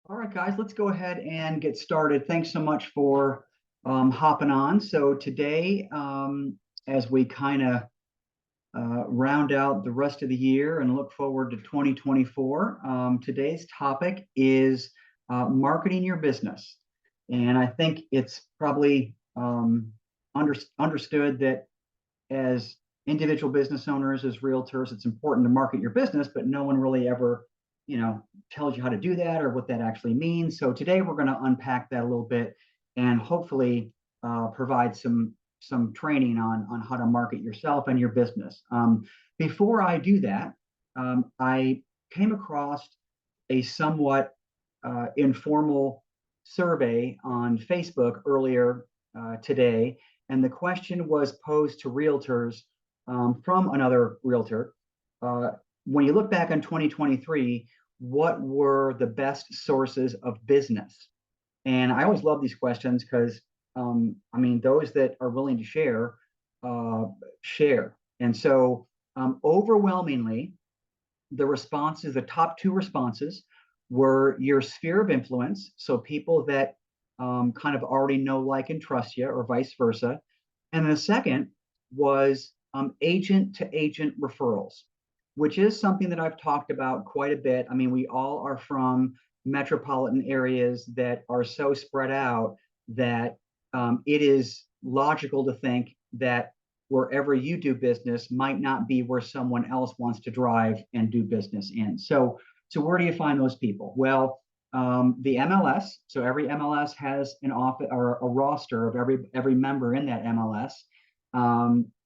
All right, guys, let's go ahead and get started. Thanks so much for hopping on. So today, as we kind of round out the rest of the year and look forward to 2024, today's topic is marketing your business. And I think it's probably understood that as individual business owners, as realtors, it's important to market your business, but no one really ever, tells you how to do that or what that actually means. So today we're going to unpack that a little bit and hopefully provide some training on how to market yourself and your business. Before I do that, I came across a somewhat informal survey on Facebook earlier today, and the question was posed to realtors from another realtor. When you look back on 2023, what were the best sources of business? And I always love these questions because, those that are willing to share, share. And so, overwhelmingly, the top two responses were your sphere of influence. So, people that kind of already know, like, and trust you, or vice versa. And the second was agent to agent referrals, which is something that I've talked about quite a bit. I mean, we all are from metropolitan areas that are so spread out that it is logical to think that wherever you do business might not be where someone else wants to drive and do business in. So where do you find those people? Well, the MLS. So every MLS has an office or a roster of every member in that MLS,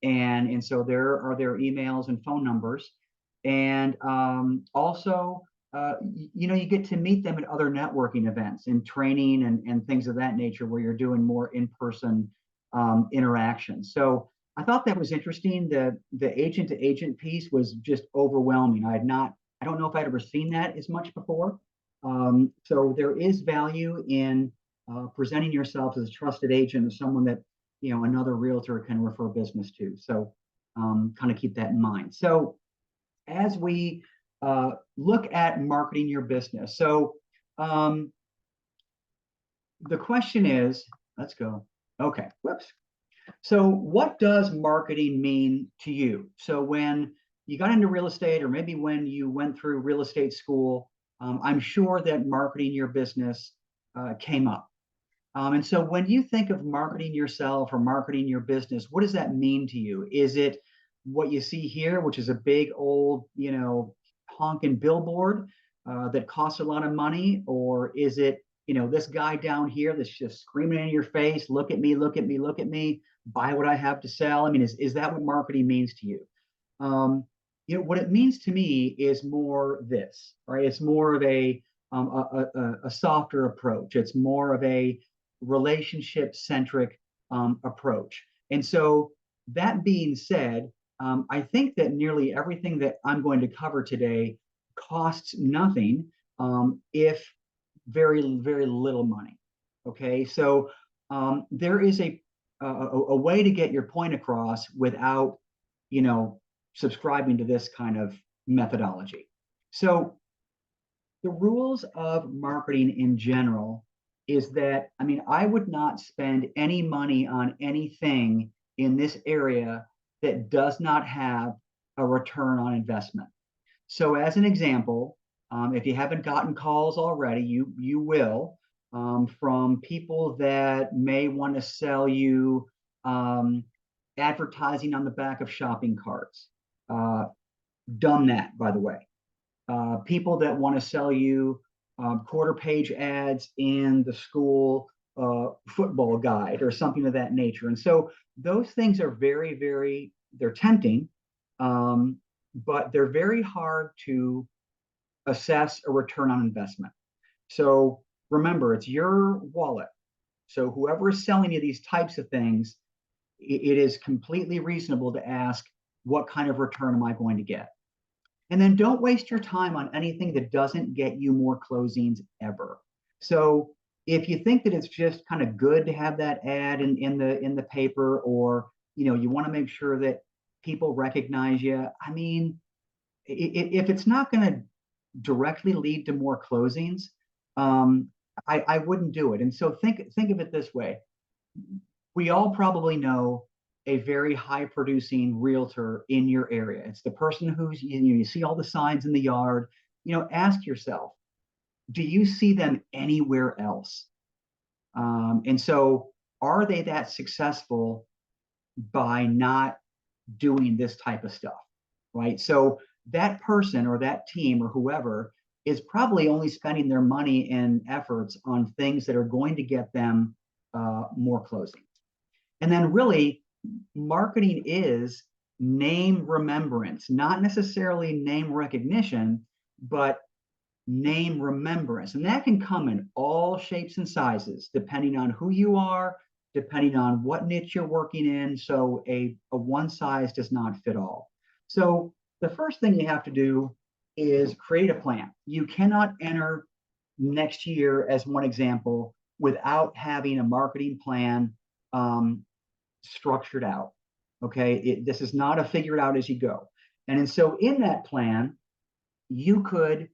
and so there are their emails and phone numbers, and also you get to meet them at other networking events and training and things of that nature where you're doing more in-person interaction. So I thought that was interesting. The agent to agent piece was just overwhelming. I don't know if I'd ever seen that as much before. So there is value in presenting yourself as a trusted agent, as someone that another realtor can refer business to. So kind of keep that in mind. So as we look at marketing your business, so the question is, let's go. Okay, whoops. So what does marketing mean to you? So when you got into real estate, or maybe when you went through real estate school, I'm sure that marketing your business came up. And so when you think of marketing yourself or marketing your business, what does that mean to you? Is it what you see here, which is a big old, honking billboard that costs a lot of money? Or is it, this guy down here that's just screaming in your face, look at me, look at me, look at me, buy what I have to sell? I mean, is that what marketing means to you? What it means to me is more this, right? It's more of a softer approach. It's more of a relationship centric approach. And so, that being said, I think that nearly everything that I'm going to cover today costs nothing, if very, very little money. Okay, so there is a way to get your point across without, subscribing to this kind of methodology. So the rules of marketing in general is that, I would not spend any money on anything in this area that does not have a return on investment. So as an example, if you haven't gotten calls already, you will, from people that may want to sell you advertising on the back of shopping carts. Done that, by the way. People that want to sell you quarter page ads in the school football guide or something of that nature. And so those things are very, very, they're tempting, but they're very hard to assess a return on investment. So remember, it's your wallet. So whoever is selling you these types of things, it is completely reasonable to ask, what kind of return am I going to get? And then don't waste your time on anything that doesn't get you more closings ever. So if you think that it's just kind of good to have that ad in the paper, or you want to make sure that people recognize you, if it's not going to directly lead to more closings, I wouldn't do it. And so think of it this way. We all probably know a very high producing realtor in your area. It's the person who's, you see all the signs in the yard. Ask yourself, do you see them anywhere else? And so are they that successful by not doing this type of stuff, right? So that person or that team or whoever is probably only spending their money and efforts on things that are going to get them more closing. And then really, marketing is name remembrance, not necessarily name recognition, but name remembrance. And that can come in all shapes and sizes, depending on who you are, depending on what niche you're working in. So a one size does not fit all. So the first thing you have to do is create a plan. You cannot enter next year, as one example, without having a marketing plan structured out. Okay, this is not a figure it out as you go. And so in that plan, you could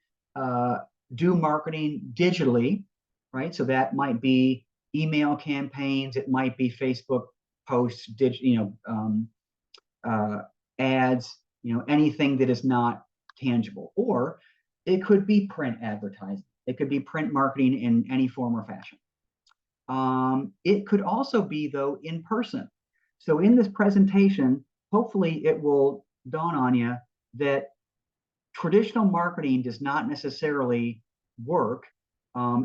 do marketing digitally, right? So that might be email campaigns, it might be Facebook posts, ads, anything that is not tangible. Or it could be print advertising. It could be print marketing in any form or fashion. It could also be, though, in person. So in this presentation, hopefully it will dawn on you that traditional marketing does not necessarily work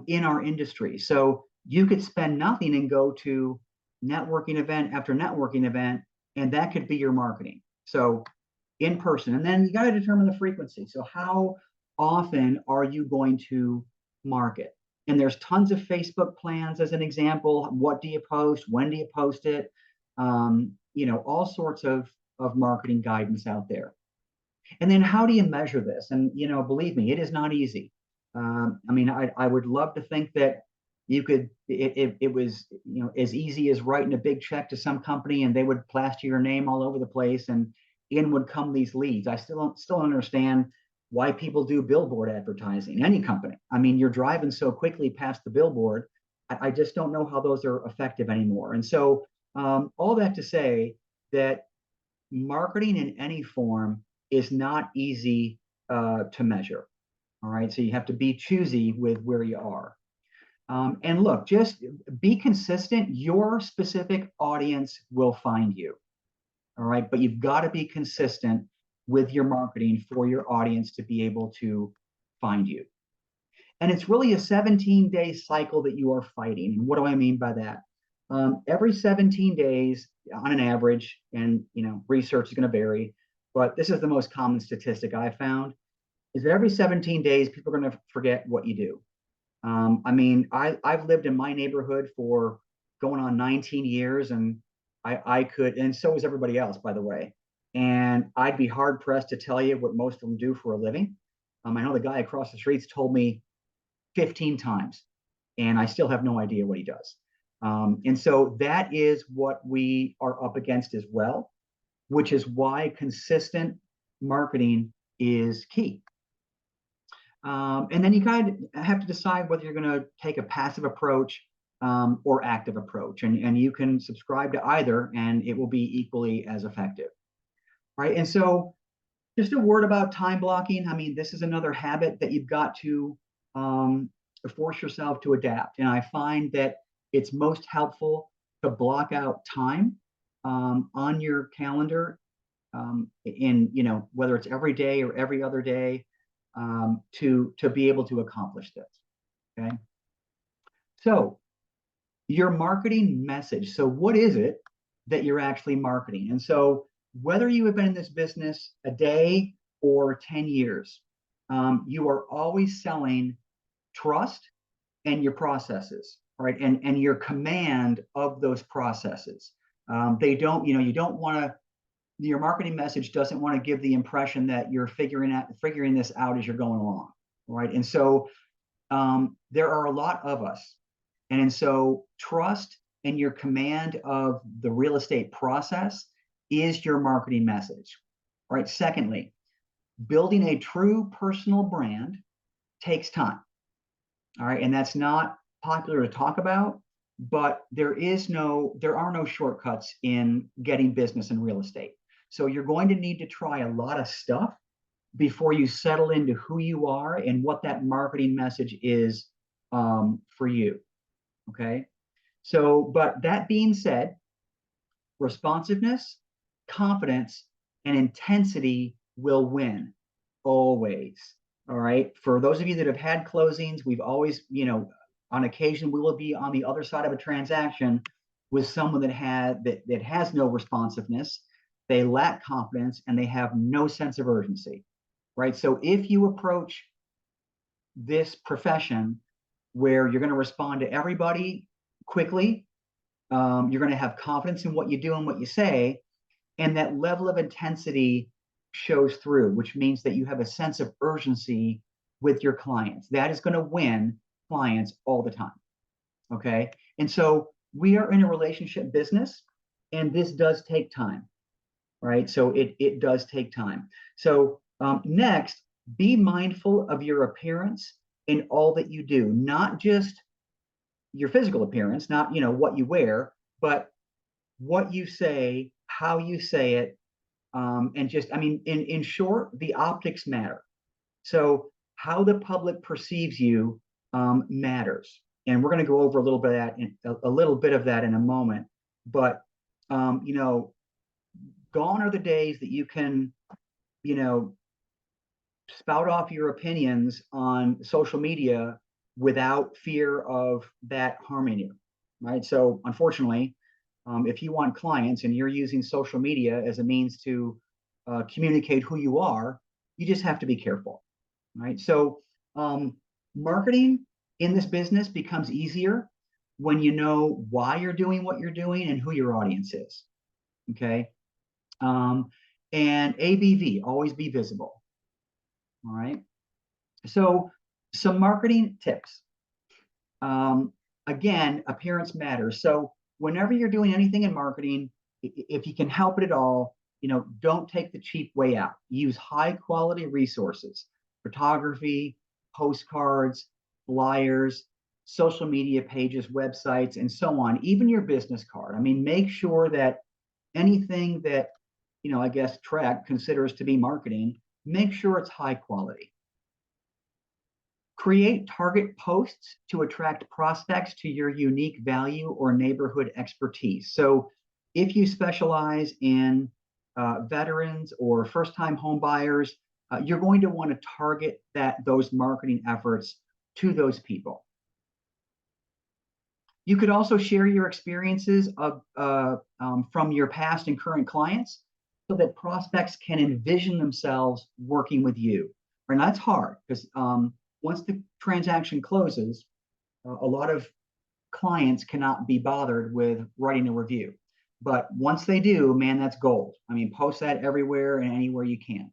in our industry. So you could spend nothing and go to networking event after networking event, and that could be your marketing. So in person. And then you got to determine the frequency. So how often are you going to market? And there's tons of Facebook plans as an example. What do you post? When do you post it? All sorts of marketing guidance out there. And then how do you measure this? And, believe me, it is not easy. I would love to think that you could, it was, as easy as writing a big check to some company and they would plaster your name all over the place and in would come these leads. I still don't understand why people do billboard advertising, any company. You're driving so quickly past the billboard. I just don't know how those are effective anymore. And so all that to say that marketing in any form is not easy to measure. All right. So you have to be choosy with where you are. And look, just be consistent. Your specific audience will find you. All right. But you've got to be consistent with your marketing for your audience to be able to find you. And it's really a 17-day cycle that you are fighting. And what do I mean by that? Every 17 days on an average, and research is going to vary, but this is the most common statistic I found, is that every 17 days, people are going to forget what you do. I've lived in my neighborhood for going on 19 years, and I could, and so is everybody else, by the way. And I'd be hard pressed to tell you what most of them do for a living. I know the guy across the street's told me 15 times, and I still have no idea what he does. And so that is what we are up against as well, which is why consistent marketing is key. And then you kind of have to decide whether you're going to take a passive approach or active approach. And you can subscribe to either, and it will be equally as effective. Right. And so just a word about time blocking. This is another habit that you've got to force yourself to adapt. And I find that it's most helpful to block out time on your calendar whether it's every day or every other day to be able to accomplish this. Okay. So your marketing message. So what is it that you're actually marketing? And so whether you have been in this business a day or 10 years, you are always selling trust and your processes, right? And your command of those processes. You don't want to, your marketing message doesn't want to give the impression that you're figuring this out as you're going along, right? And so there are a lot of us. And so trust and your command of the real estate process is your marketing message, right? Secondly, building a true personal brand takes time. All right. And that's not popular to talk about, but there are no shortcuts in getting business in real estate. So you're going to need to try a lot of stuff before you settle into who you are and what that marketing message is for you. Okay. So, but that being said, responsiveness, confidence, and intensity will win always. All right. For those of you that have had closings, we've always, on occasion, we will be on the other side of a transaction with someone that has no responsiveness, they lack confidence, and they have no sense of urgency. Right. So if you approach this profession where you're going to respond to everybody quickly, you're going to have confidence in what you do and what you say, and that level of intensity shows through, which means that you have a sense of urgency with your clients. That is going to win clients all the time. Okay. And so we are in a relationship business, and this does take time. Right. So it does take time. So next, be mindful of your appearance in all that you do, not just your physical appearance, not what you wear, but what you say, how you say it, and just, I mean, in short, the optics matter. So how the public perceives you matters, and we're going to go over a little bit of that a little bit of that in a moment. But gone are the days that you can, you know, spout off your opinions on social media without fear of that harming you, right? So unfortunately, if you want clients and you're using social media as a means to communicate who you are, you just have to be careful, right? So marketing in this business becomes easier when you know why you're doing what you're doing and who your audience is. Okay. Um, and ABV, always be visible. All right. So some marketing tips. Again, appearance matters. So whenever you're doing anything in marketing, if you can help it at all, don't take the cheap way out. Use high quality resources, photography, postcards, flyers, social media pages, websites, and so on, even your business card. I mean, make sure that anything that, I guess Trek considers to be marketing, make sure it's high quality. Create target posts to attract prospects to your unique value or neighborhood expertise. So if you specialize in veterans or first-time home buyers, you're going to want to target those marketing efforts to those people. You could also share your experiences from your past and current clients so that prospects can envision themselves working with you. And that's hard because once the transaction closes, a lot of clients cannot be bothered with writing a review. But once they do, man, that's gold. I mean, post that everywhere and anywhere you can.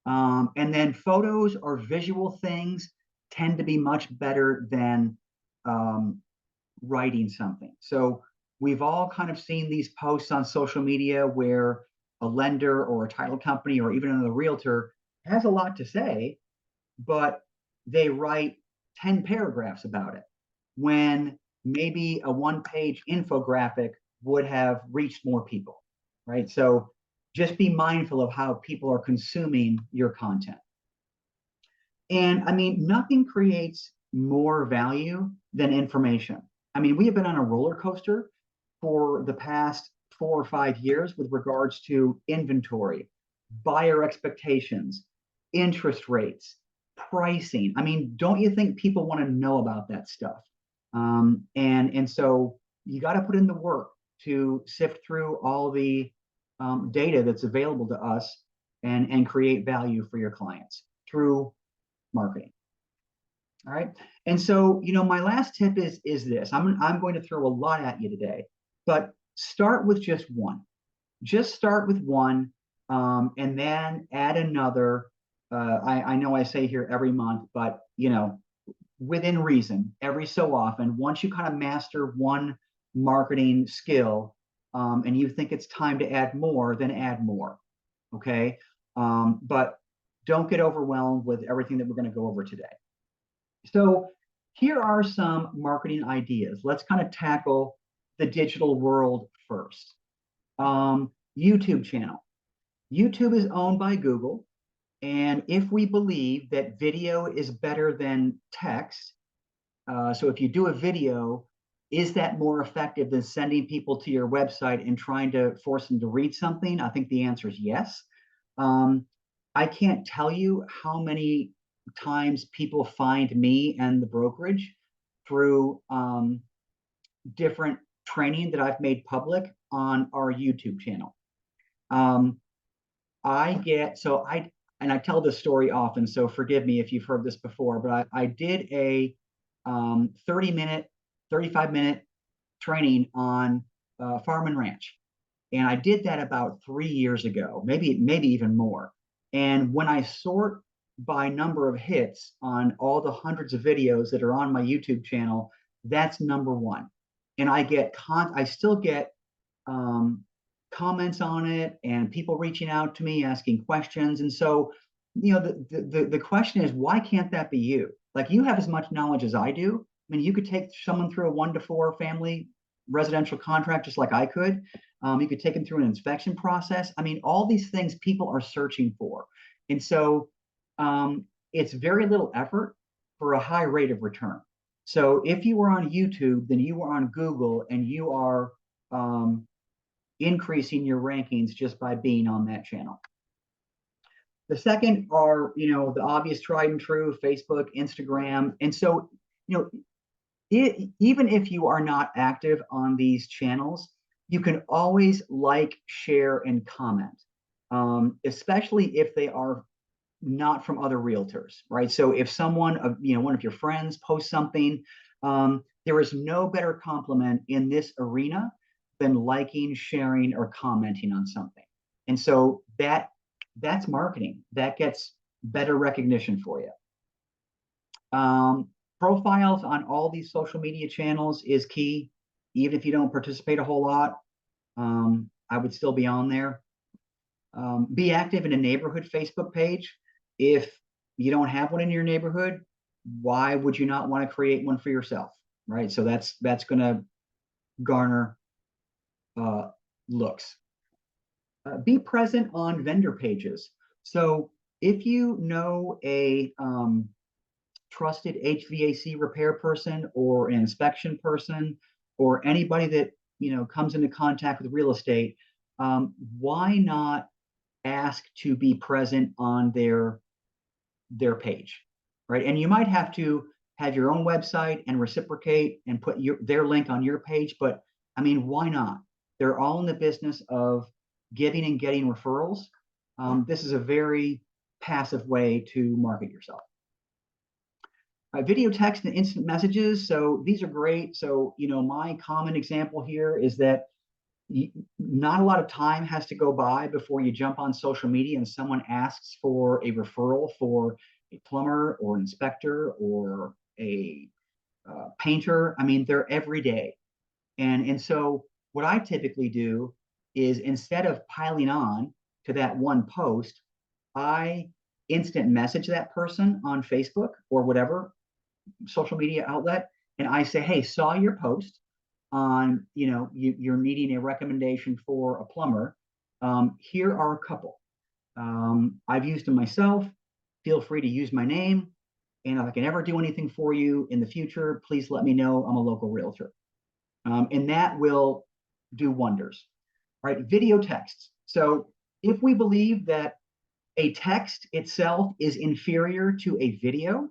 And then photos or visual things tend to be much better than writing something. So we've all kind of seen these posts on social media where a lender or a title company or even another realtor has a lot to say, but they write 10 paragraphs about it when maybe a one-page infographic would have reached more people, right? So just be mindful of how people are consuming your content. And I mean, nothing creates more value than information. I mean, we have been on a roller coaster for the past 4 or 5 years with regards to inventory, buyer expectations, interest rates, pricing. I mean, don't you think people want to know about that stuff? And so you got to put in the work to sift through all the data that's available to us and create value for your clients through marketing. All right. And so, my last tip is this. I'm going to throw a lot at you today, but start with just one. Just start with one, and then add another. I know I say here every month, but within reason, every so often, once you kind of master one marketing skill, and you think it's time to add more, then add more. Okay. But don't get overwhelmed with everything that we're going to go over today. So here are some marketing ideas. Let's kind of tackle the digital world first. YouTube channel. YouTube is owned by Google. And if we believe that video is better than text, so if you do a video, is that more effective than sending people to your website and trying to force them to read something? I think the answer is yes. Um, I can't tell you how many times people find me and the brokerage through different training that I've made public on our YouTube channel. Um, I get so I and I tell this story often, so forgive me if you've heard this before, but I did a 30-minute, 35-minute training on farm and ranch. And I did that about 3 years ago, maybe even more. And when I sort by number of hits on all the hundreds of videos that are on my YouTube channel, that's number one. And I still get um, comments on it and people reaching out to me asking questions. And so, the question is, why can't that be you? Like, you have as much knowledge as I do. I mean, you could take someone through a 1-to-4 family residential contract just like I could. You could take them through an inspection process. I mean, all these things people are searching for. And so it's very little effort for a high rate of return. So if you were on YouTube, then you were on Google and you are increasing your rankings just by being on that channel. The second are, the obvious tried and true, Facebook, Instagram. And so, even if you are not active on these channels, you can always like, share, and comment, especially if they are not from other realtors, right? So if someone, one of your friends posts something, there is no better compliment in this arena than liking, sharing, or commenting on something. And so that's marketing. That gets better recognition for you. Profiles on all these social media channels is key. Even if you don't participate a whole lot, I would still be on there. Be active in a neighborhood Facebook page. If you don't have one in your neighborhood, why would you not want to create one for yourself, right? So that's going to garner looks. Be present on vendor pages. So if you know a trusted HVAC repair person or an inspection person or anybody that comes into contact with real estate, why not ask to be present on their page, right? And you might have to have your own website and reciprocate and put their link on your page, but I mean, why not? They're all in the business of giving and getting referrals. This is a very passive way to market yourself. Video, text, and instant messages. So these are great. So, my common example here is that not a lot of time has to go by before you jump on social media and someone asks for a referral for a plumber or inspector or a painter. I mean, they're every day. And so what I typically do is, instead of piling on to that one post, I instant message that person on Facebook or whatever social media outlet. And I say, hey, saw your post on, you're needing a recommendation for a plumber. Here are a couple. I've used them myself. Feel free to use my name. And if I can ever do anything for you in the future, please let me know. I'm a local realtor. And that will do wonders. All right, video texts. So if we believe that a text itself is inferior to a video,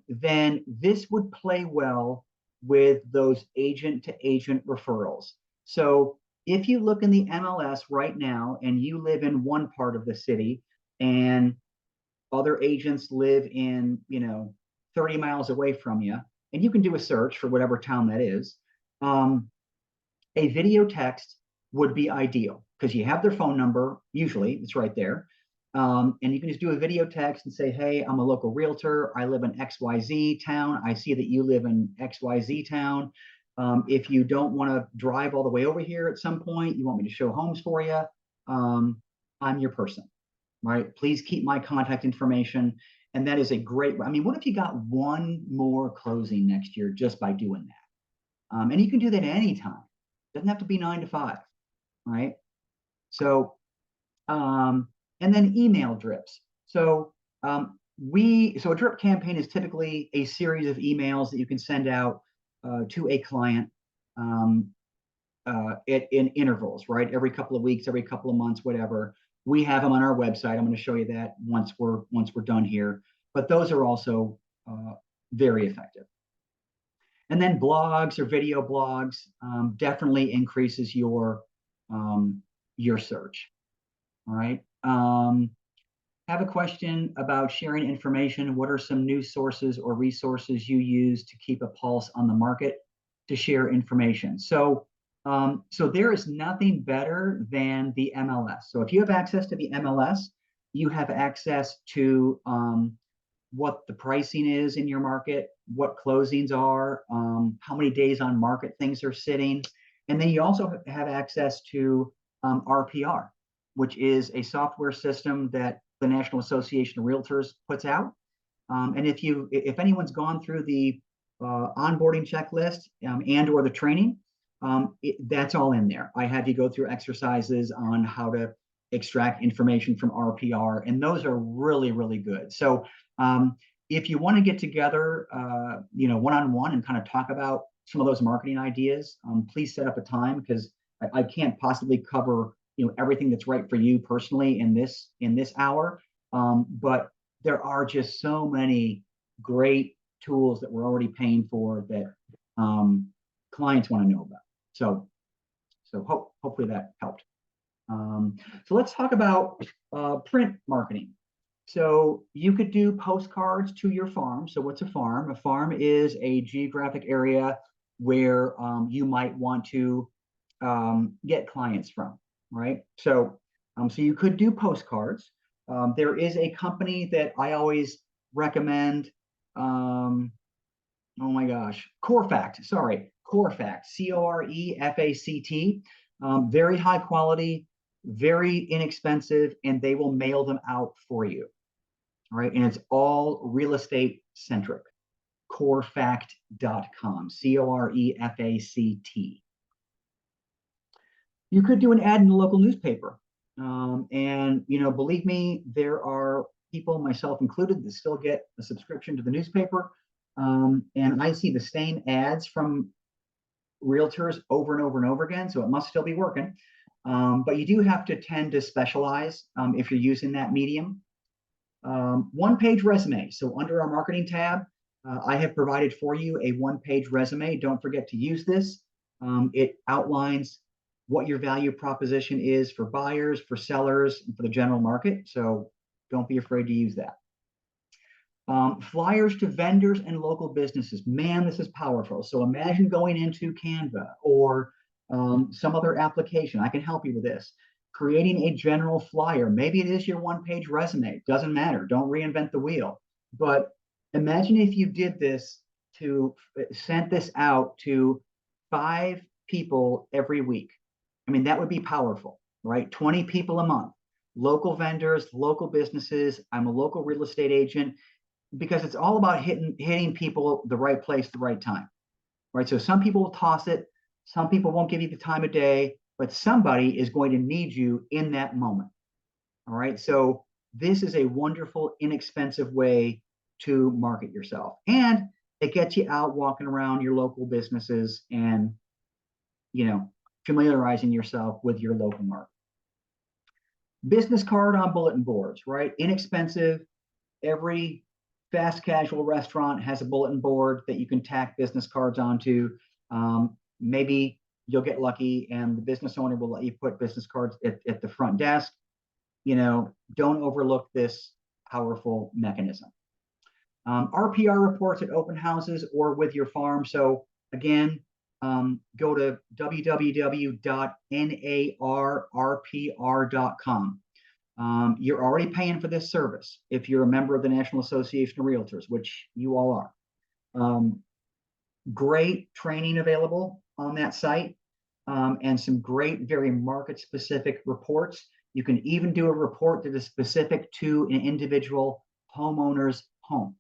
then this would play well with those agent-to-agent referrals. So if you look in the MLS right now and you live in one part of the city and other agents live in, 30 miles away from you, and you can do a search for whatever town that is, a video text would be ideal because you have their phone number, usually it's right there. And you can just do a video text and say, hey, I'm a local realtor. I live in XYZ town. I see that you live in XYZ town. If you don't want to drive all the way over here at some point, you want me to show homes for you, I'm your person, right? Please keep my contact information. And that is a great, I mean, what if you got one more closing next year just by doing that? And you can do that at any time. It doesn't have to be 9 to 5, right? So, and then email drips. So so a drip campaign is typically a series of emails that you can send out to a client um, in intervals, right? Every couple of weeks, every couple of months, whatever. We have them on our website. I'm going to show you that once we're done here. But those are also very effective. And then blogs or video blogs definitely increases your search. All right. Have a question about sharing information. What are some news sources or resources you use to keep a pulse on the market to share information? So there is nothing better than the MLS. So if you have access to the MLS, you have access to what the pricing is in your market, what closings are, how many days on market things are sitting. And then you also have access to RPR, which is a software system that the National Association of Realtors puts out. And if anyone's gone through the onboarding checklist and or the training, that's all in there. I had you go through exercises on how to extract information from RPR, and those are really, really good. So if you want to get together, one-on-one and kind of talk about some of those marketing ideas, please set up a time, because I can't possibly cover everything that's right for you personally in this hour. But there are just so many great tools that we're already paying for that clients want to know about. So hopefully that helped. So let's talk about print marketing. So you could do postcards to your farm. So what's a farm? A farm is a geographic area where you might want to get clients from, right? So you could do postcards. There is a company that I always recommend. Oh my gosh, Corefact. Sorry, Corefact. Corefact. Very high quality, very inexpensive, and they will mail them out for you. All right, and it's all real estate centric. Corefact.com. Corefact. You could do an ad in the local newspaper. And believe me, there are people, myself included, that still get a subscription to the newspaper. And I see the same ads from realtors over and over and over again, so it must still be working. But you do have to tend to specialize if you're using that medium. One-page resume. So under our marketing tab, I have provided for you a one-page resume. Don't forget to use this. It outlines what your value proposition is for buyers, for sellers, and for the general market. So don't be afraid to use that. Flyers to vendors and local businesses. Man, this is powerful. So imagine going into Canva or some other application. I can help you with this. Creating a general flyer. Maybe it is your one-page resume. Doesn't matter. Don't reinvent the wheel. But imagine if you did this sent this out to 5 people every week. I mean, that would be powerful, right? 20 people a month. Local vendors, local businesses. I'm a local real estate agent, because it's all about hitting people the right place, the right time, right? So some people will toss it. Some people won't give you the time of day, but somebody is going to need you in that moment. All right. So this is a wonderful, inexpensive way to market yourself. And it gets you out walking around your local businesses and, familiarizing yourself with your local market. Business card on bulletin boards, right? Inexpensive. Every fast casual restaurant has a bulletin board that you can tack business cards onto. Maybe you'll get lucky and the business owner will let you put business cards at the front desk. Don't overlook this powerful mechanism. RPR reports at open houses or with your farm. So again, go to www.narrpr.com. You're already paying for this service if you're a member of the National Association of Realtors, which you all are. Great training available on that site, and some great, very market-specific reports. You can even do a report that is specific to an individual homeowner's home.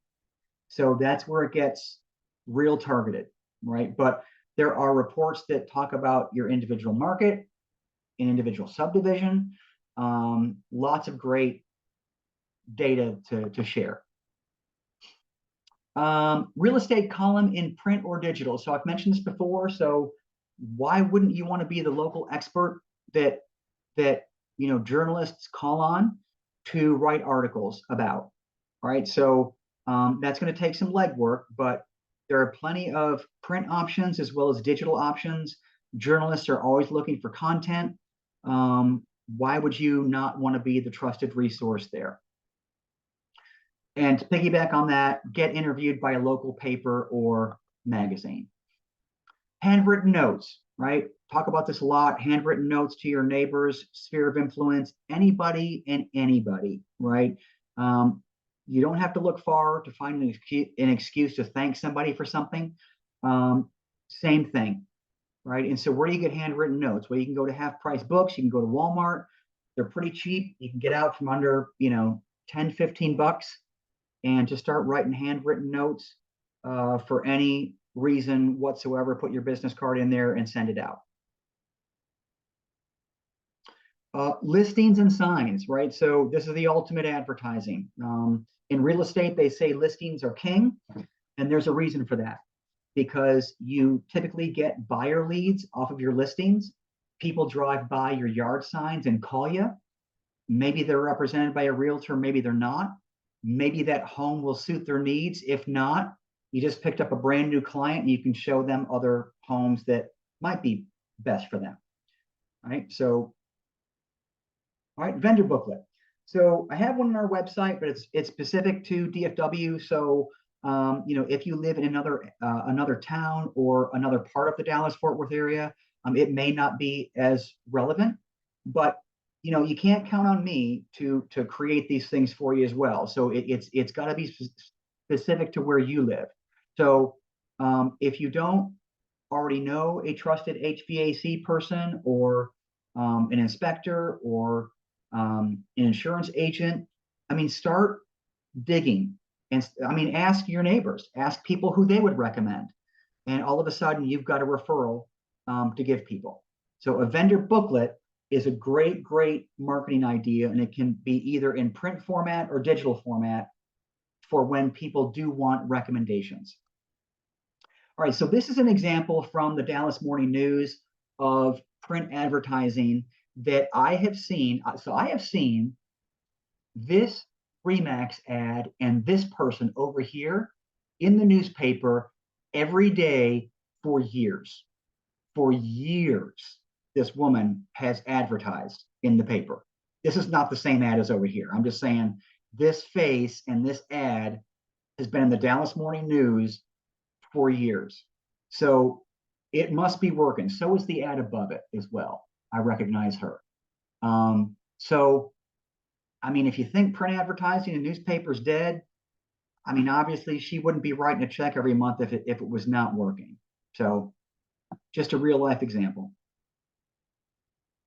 So that's where it gets real targeted, right? But there are reports that talk about your individual market, an individual subdivision, lots of great data to share. Real estate column in print or digital. So I've mentioned this before. So why wouldn't you want to be the local expert that journalists call on to write articles about? Right. So that's going to take some legwork, but there are plenty of print options as well as digital options. Journalists are always looking for content. Why would you not want to be the trusted resource there? And to piggyback on that, get interviewed by a local paper or magazine. Handwritten notes, right? Talk about this a lot. Handwritten notes to your neighbors, sphere of influence, anybody and anybody, right? You don't have to look far to find an excuse to thank somebody for something. Same thing, right? And so where do you get handwritten notes? Well, you can go to Half Price Books. You can go to Walmart. They're pretty cheap. You can get out from under, 10, 15 bucks and just start writing handwritten notes for any reason whatsoever. Put your business card in there and send it out. Listings and signs, right? So this is the ultimate advertising. In real estate, they say listings are king, and there's a reason for that, because you typically get buyer leads off of your listings. People drive by your yard signs and call you. Maybe they're represented by a realtor, maybe they're not. Maybe that home will suit their needs. If not, you just picked up a brand new client and you can show them other homes that might be best for them. Right. So, all right, vendor booklet. So I have one on our website, but it's specific to DFW. So if you live in another town or another part of the Dallas-Fort Worth area, it may not be as relevant, but you can't count on me to create these things for you as well. So it's got to be specific to where you live. So if you don't already know a trusted HVAC person or an inspector or an insurance agent, start digging. And ask your neighbors, ask people who they would recommend. And all of a sudden, you've got a referral to give people. So a vendor booklet is a great marketing idea, and it can be either in print format or digital format for when people do want recommendations. All right, so this is an example from the Dallas Morning News of print advertising that I have seen. So I have seen this Remax ad and this person over here in the newspaper every day for years. For years, this woman has advertised in the paper. This is not the same ad as over here. I'm just saying this face and this ad has been in the Dallas Morning News for years. So it must be working. So is the ad above it as well. I recognize her. If you think print advertising and newspapers dead, obviously she wouldn't be writing a check every month if it was not working. So just a real life example.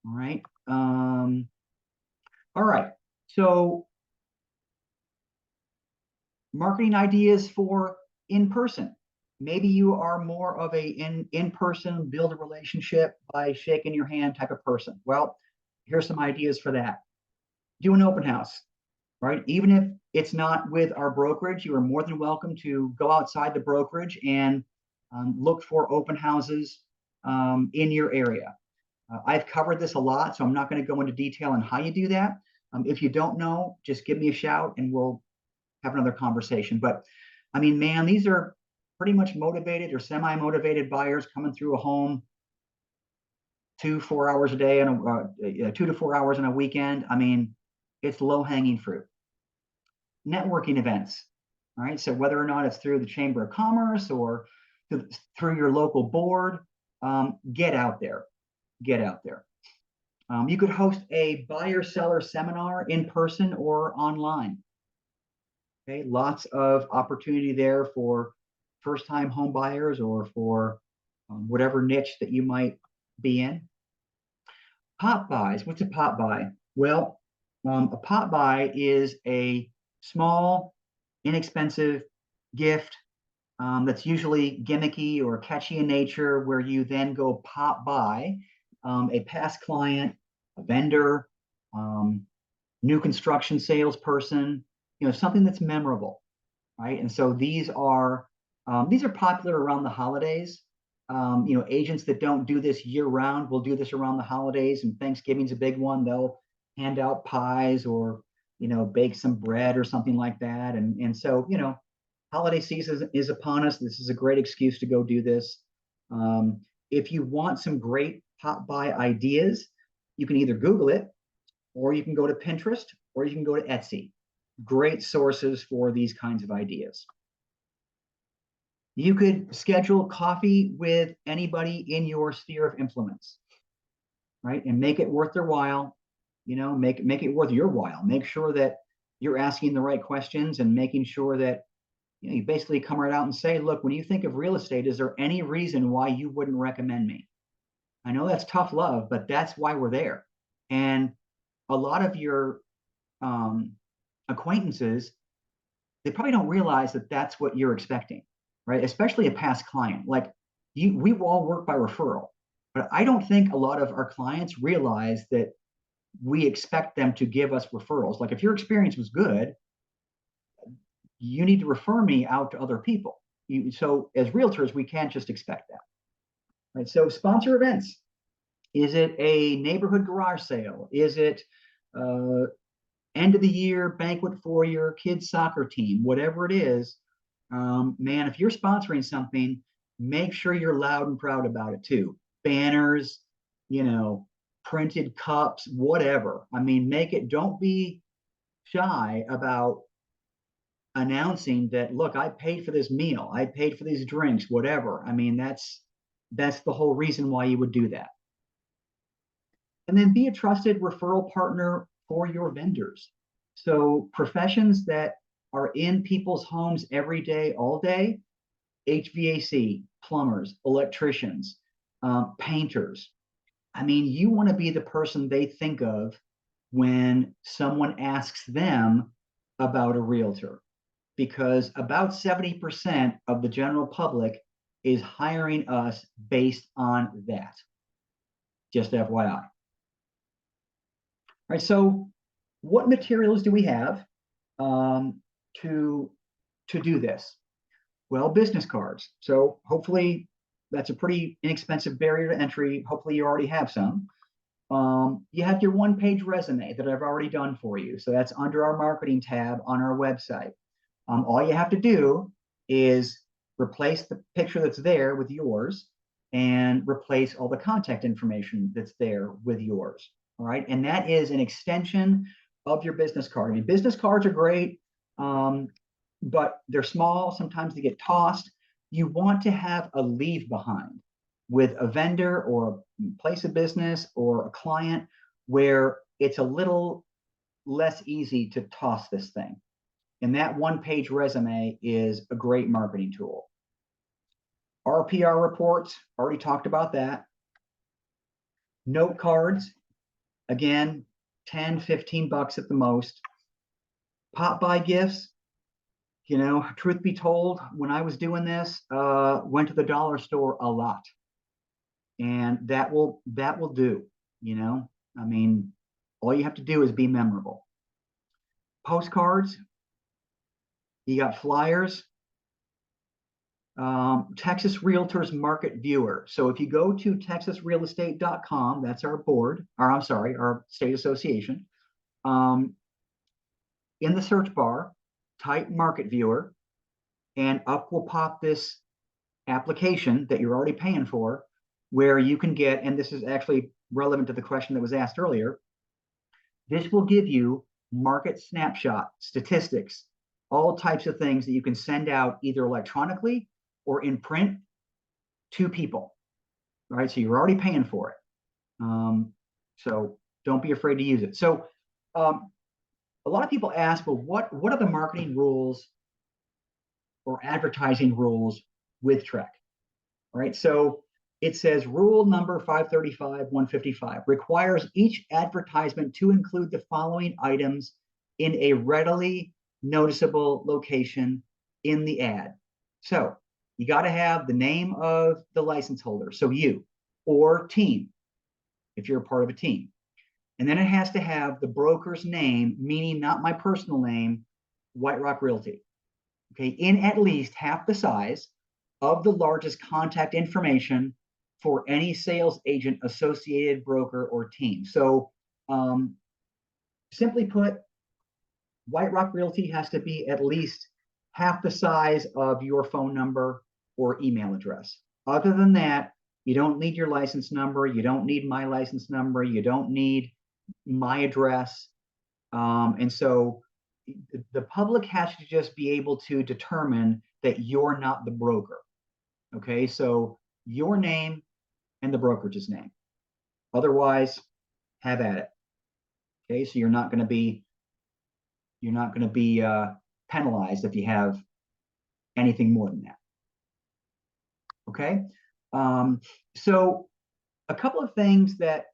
All right. All right. So marketing ideas for in person. Maybe you are more of a in-person, build a relationship by shaking your hand type of person. Well, here's some ideas for that. Do an open house, right? Even if it's not with our brokerage, you are more than welcome to go outside the brokerage and look for open houses in your area. I've covered this a lot, so I'm not going to go into detail on how you do that. If you don't know, just give me a shout and we'll have another conversation. But man, these are pretty much motivated or semi-motivated buyers coming through a home 2 to 4 hours a day and 2 to 4 hours on a weekend. It's low-hanging fruit. Networking events, all right? So whether or not it's through the Chamber of Commerce or through your local board, get out there. Get out there. You could host a buyer-seller seminar in person or online. Okay, lots of opportunity there for first-time home buyers or for whatever niche that you might be in. Pop buys. What's a pop buy? Well, a pop buy is a small inexpensive gift that's usually gimmicky or catchy in nature, where you then go pop by a past client, a vendor, new construction salesperson, something that's memorable, right? And so these are popular around the holidays. Agents that don't do this year round will do this around the holidays, and Thanksgiving's a big one. They'll hand out pies or bake some bread or something like that. And so holiday season is upon us. This is a great excuse to go do this. If you want some great pop by ideas, you can either Google it, or you can go to Pinterest, or you can go to Etsy. Great sources for these kinds of ideas. You could schedule coffee with anybody in your sphere of influence, right? And make it worth their while. Make it worth your while. Make sure that you're asking the right questions and making sure that you basically come right out and say, look, when you think of real estate, is there any reason why you wouldn't recommend me? I know that's tough love, but that's why we're there. And a lot of your acquaintances, they probably don't realize that that's what you're expecting, right? Especially a past client. Like we all work by referral, but I don't think a lot of our clients realize that we expect them to give us referrals. Like if your experience was good, you need to refer me out to other people. So as realtors, we can't just expect that, right? So sponsor events. Is it a neighborhood garage sale? Is it end of the year banquet for your kids' soccer team? Whatever it is, man, if you're sponsoring something, make sure you're loud and proud about it too. Banners, printed cups, whatever. I mean, don't be shy about announcing that, look, I paid for this meal, I paid for these drinks, whatever. I mean, that's the whole reason why you would do that. And then be a trusted referral partner for your vendors. So professions that are in people's homes every day, all day, HVAC, plumbers, electricians, painters. I mean, you want to be the person they think of when someone asks them about a realtor, because about 70% of the general public is hiring us based on that. Just FYI. All right, so what materials do we have to do this? Well, business cards. So hopefully that's a pretty inexpensive barrier to entry. Hopefully you already have some. You have your one-page resume that I've already done for you. So that's under our marketing tab on our website. All you have to do is replace the picture that's there with yours and replace all the contact information that's there with yours. All right. And that is an extension of your business card. I mean, business cards are great, but they're small. Sometimes they get tossed. You want to have a leave behind with a vendor or a place of business or a client where it's a little less easy to toss this thing. And that one-page resume is a great marketing tool. RPR reports, already talked about that. Note cards, again, 10, 15 bucks at the most. Pop by gifts, truth be told, when I was doing this, went to the dollar store a lot. And that will do, I mean, all you have to do is be memorable. Postcards, you got flyers, Texas Realtors Market Viewer. So if you go to texasrealestate.com, that's our board, or I'm sorry, our state association. In the search bar, type Market Viewer, and up will pop this application that you're already paying for, where you can get, and this is actually relevant to the question that was asked earlier, this will give you market snapshot statistics, all types of things that you can send out either electronically or in print to people. All right, so you're already paying for it. So don't be afraid to use it. So a lot of people ask, well, what are the marketing rules or advertising rules with TREC? All right, so it says rule number 535-155 requires each advertisement to include the following items in a readily noticeable location in the ad. So you got to have the name of the license holder, so you, or team, if you're a part of a team. And then it has to have the broker's name, meaning not my personal name, White Rock Realty. Okay, in at least half the size of the largest contact information for any sales agent, associated broker, or team. So simply put, White Rock Realty has to be at least half the size of your phone number or email address. Other than that, you don't need your license number. You don't need my license number. You don't need my address. And so the public has to just be able to determine that you're not the broker. Okay, so your name and the brokerage's name. Otherwise, have at it. Okay, so you're not going to be penalized if you have anything more than that. Okay, so a couple of things that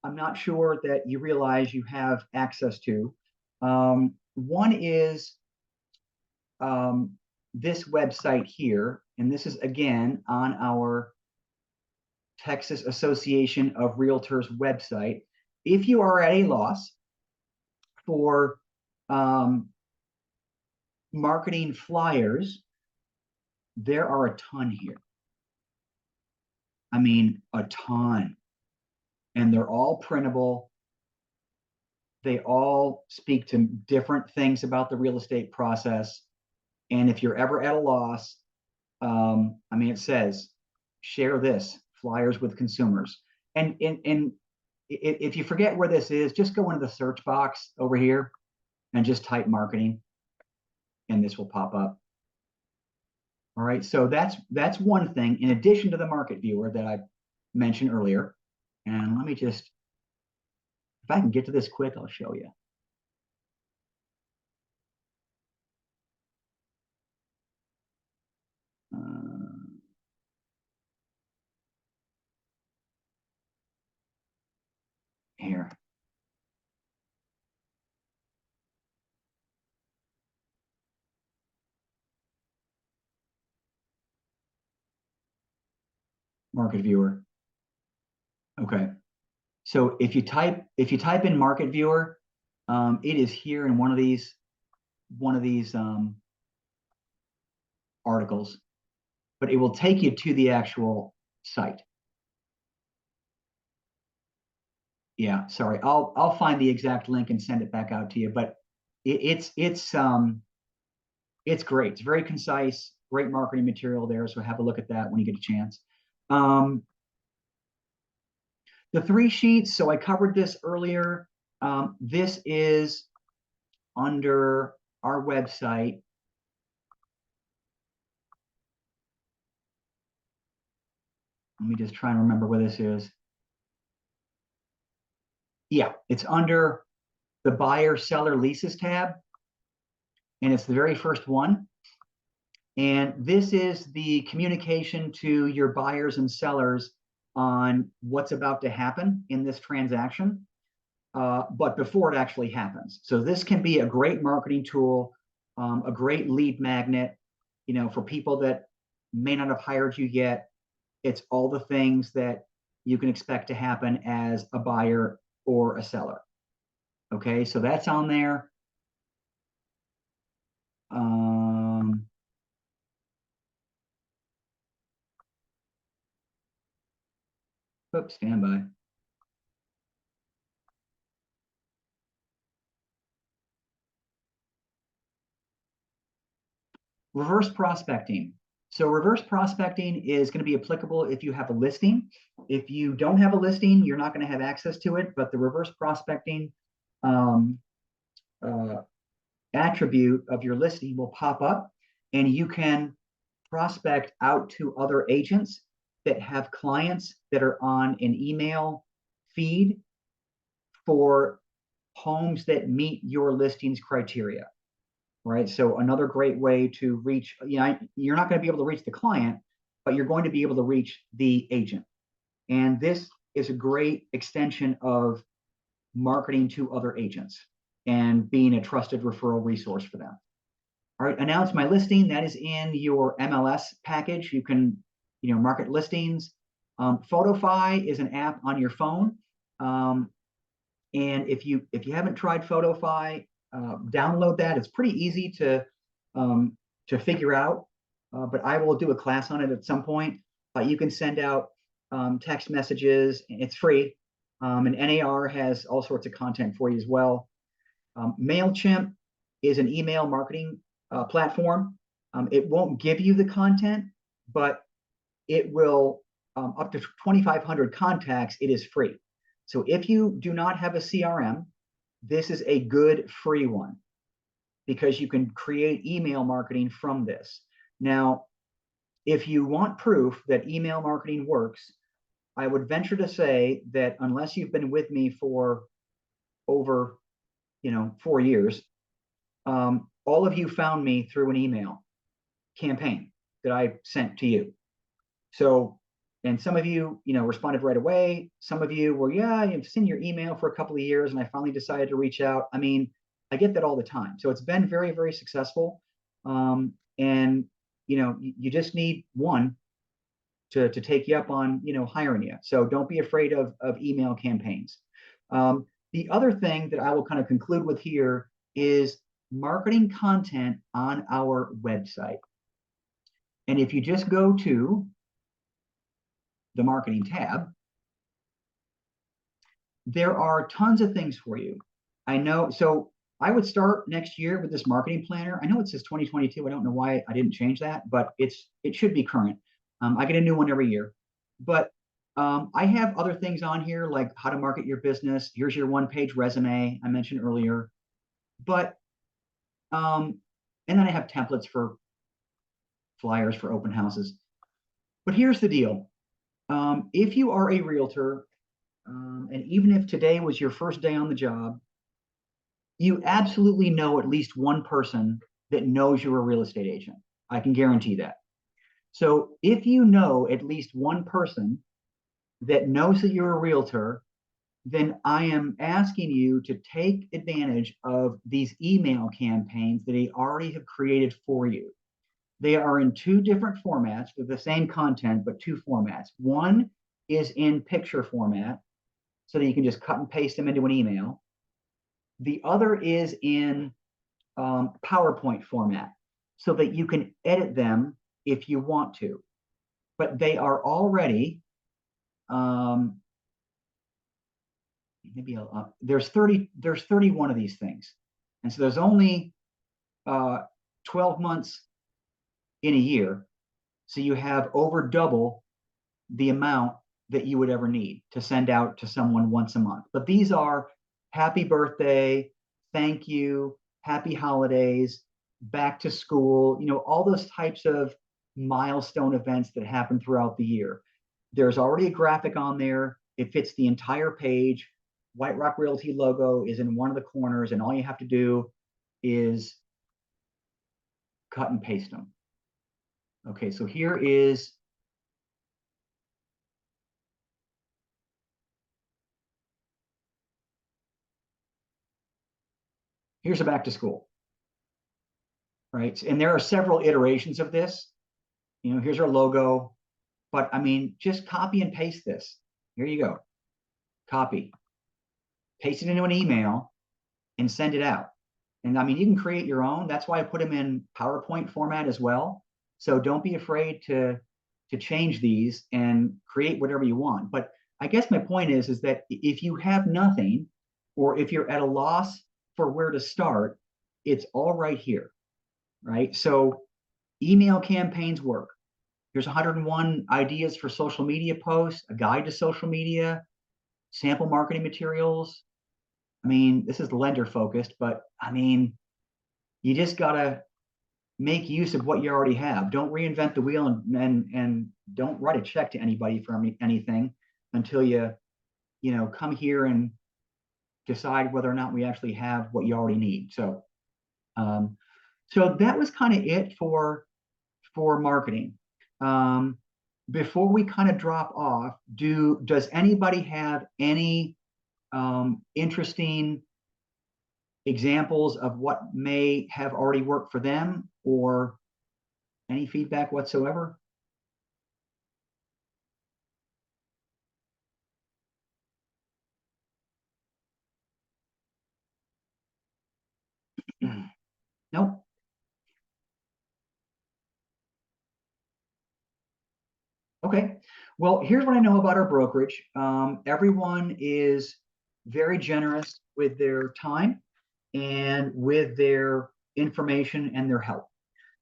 I'm not sure that you realize you have access to. One is this website here, and this is again on our Texas Association of Realtors website. If you are at a loss for marketing flyers, there are a ton here. I mean, a ton. And they're all printable. They all speak to different things about the real estate process. And if you're ever at a loss, I mean, it says, share this, flyers with consumers. And if you forget where this is, just go into the search box over here and just type marketing, and this will pop up. All right, so that's one thing in addition to the market viewer that I mentioned earlier. And let me just, if I can get to this quick, I'll show you. Here. Market viewer. Okay. So if you type in market viewer, it is here in one of these articles, but it will take you to the actual site. Yeah, sorry. I'll find the exact link and send it back out to you. But it's great. It's very concise, great marketing material there. So have a look at that when you get a chance. The 3 sheets. So I covered this earlier. This is under our website. Let me just try and remember where this is. Yeah, it's under the buyer seller leases tab, and it's the very first one. And this is the communication to your buyers and sellers on what's about to happen in this transaction, but before it actually happens. So this can be a great marketing tool, a great lead magnet, you know, for people that may not have hired you yet. It's all the things that you can expect to happen as a buyer or a seller. Okay, so that's on there. Oops, stand by. Reverse prospecting. So reverse prospecting is going to be applicable if you have a listing. If you don't have a listing, you're not going to have access to it, but the reverse prospecting attribute of your listing will pop up, and you can prospect out to other agents that have clients that are on an email feed for homes that meet your listings criteria. Right. So another great way to reach, you know, you're not going to be able to reach the client, but you're going to be able to reach the agent. And this is a great extension of marketing to other agents and being a trusted referral resource for them. All right, announce my listing. That is in your MLS package. You can, market listings. Photofy is an app on your phone. And if you haven't tried Photofy, download that. It's pretty easy to figure out, but I will do a class on it at some point. You can send out text messages. It's free, and NAR has all sorts of content for you as well. MailChimp is an email marketing platform. It won't give you the content, but it will, up to 2,500 contacts, it is free. So if you do not have a CRM, this is a good free one because you can create email marketing from this. Now, if you want proof that email marketing works, I would venture to say that unless you've been with me for over 4 years, all of you found me through an email campaign that I sent to you. So, and some of you, responded right away. Some of you were, yeah, you've seen your email for a couple of years and I finally decided to reach out. I mean, I get that all the time. So it's been very, very successful. And, you just need one to take you up on, hiring you. So don't be afraid of email campaigns. The other thing that I will kind of conclude with here is marketing content on our website. And if you just go to the marketing tab, there are tons of things for you. I know, so I would start next year with this marketing planner. I know it says 2022. I don't know why I didn't change that, but it should be current. I get a new one every year. But I have other things on here like how to market your business. Here's your one-page resume I mentioned earlier. But and then I have templates for flyers for open houses. But here's the deal. If you are a realtor, and even if today was your first day on the job, you absolutely know at least one person that knows you're a real estate agent. I can guarantee that. So if you know at least one person that knows that you're a realtor, then I am asking you to take advantage of these email campaigns that they already have created for you. They are in 2 different formats with the same content, but 2 formats. One is in picture format, so that you can just cut and paste them into an email. The other is in PowerPoint format, so that you can edit them if you want to. But they are already, there's 31 of these things. And so there's only 12 months in a year. So you have over double the amount that you would ever need to send out to someone once a month. But these are happy birthday, thank you, happy holidays, back to school, all those types of milestone events that happen throughout the year. There's already a graphic on there. It fits the entire page. White Rock Realty logo is in one of the corners, and all you have to do is cut and paste them. Okay, so here's a back to school, right? And there are several iterations of this. Here's our logo, but I mean, just copy and paste this. Here you go. Copy, paste it into an email, and send it out. And I mean, you can create your own. That's why I put them in PowerPoint format as well. So don't be afraid to change these and create whatever you want. But I guess my point is that if you have nothing, or if you're at a loss for where to start, it's all right here, right? So email campaigns work. Here's 101 ideas for social media posts, a guide to social media, sample marketing materials. I mean, this is lender focused, but I mean, you just gotta make use of what you already have. Don't reinvent the wheel, and don't write a check to anybody for anything until you come here and decide whether or not we actually have what you already need. So so that was kind of it for marketing. Before we kind of drop off, does anybody have any interesting examples of what may have already worked for them, or any feedback whatsoever? Nope. Okay. Well, here's what I know about our brokerage. Everyone is very generous with their time and with their information and their help.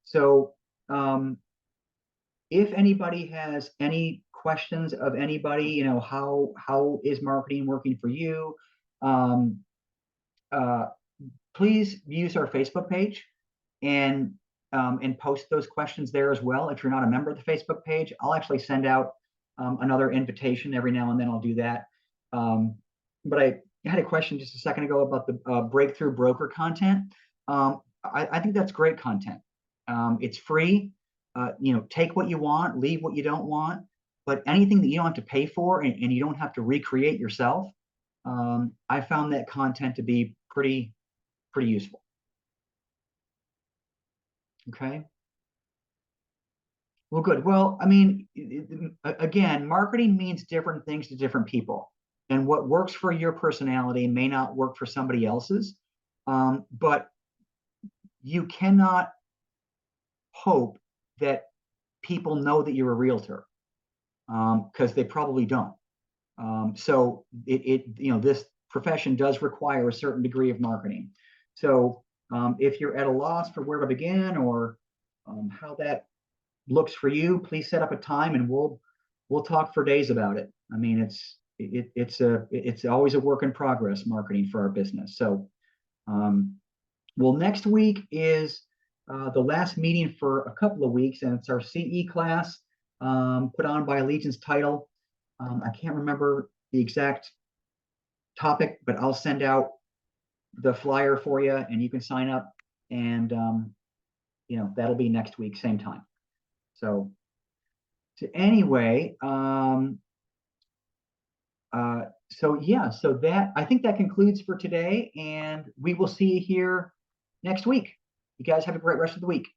So, if anybody has any questions of anybody, how is marketing working for you? Um, uh, Please use our Facebook page and post those questions there as well. If you're not a member of the Facebook page, I'll actually send out another invitation every now and then. I'll do that. But I had a question just a second ago about the breakthrough broker content. I think that's great content. It's free. Take what you want, leave what you don't want. But anything that you don't have to pay for and you don't have to recreate yourself, I found that content to be pretty useful. Okay. Well, good. Well, I mean, again, marketing means different things to different people. And what works for your personality may not work for somebody else's. But you cannot hope that people know that you're a realtor, because they probably don't. So this profession does require a certain degree of marketing. So if you're at a loss for where to begin, or how that looks for you, please set up a time and we'll talk for days about it. I mean, it's always a work in progress, marketing for our business. So, well, next week is the last meeting for a couple of weeks, and it's our CE class, put on by Allegiance Title. I can't remember the exact topic, but I'll send out the flyer for you, and you can sign up. And that'll be next week, same time. So anyway, so yeah, so that, I think that concludes for today, and we will see you here next week. You guys have a great rest of the week.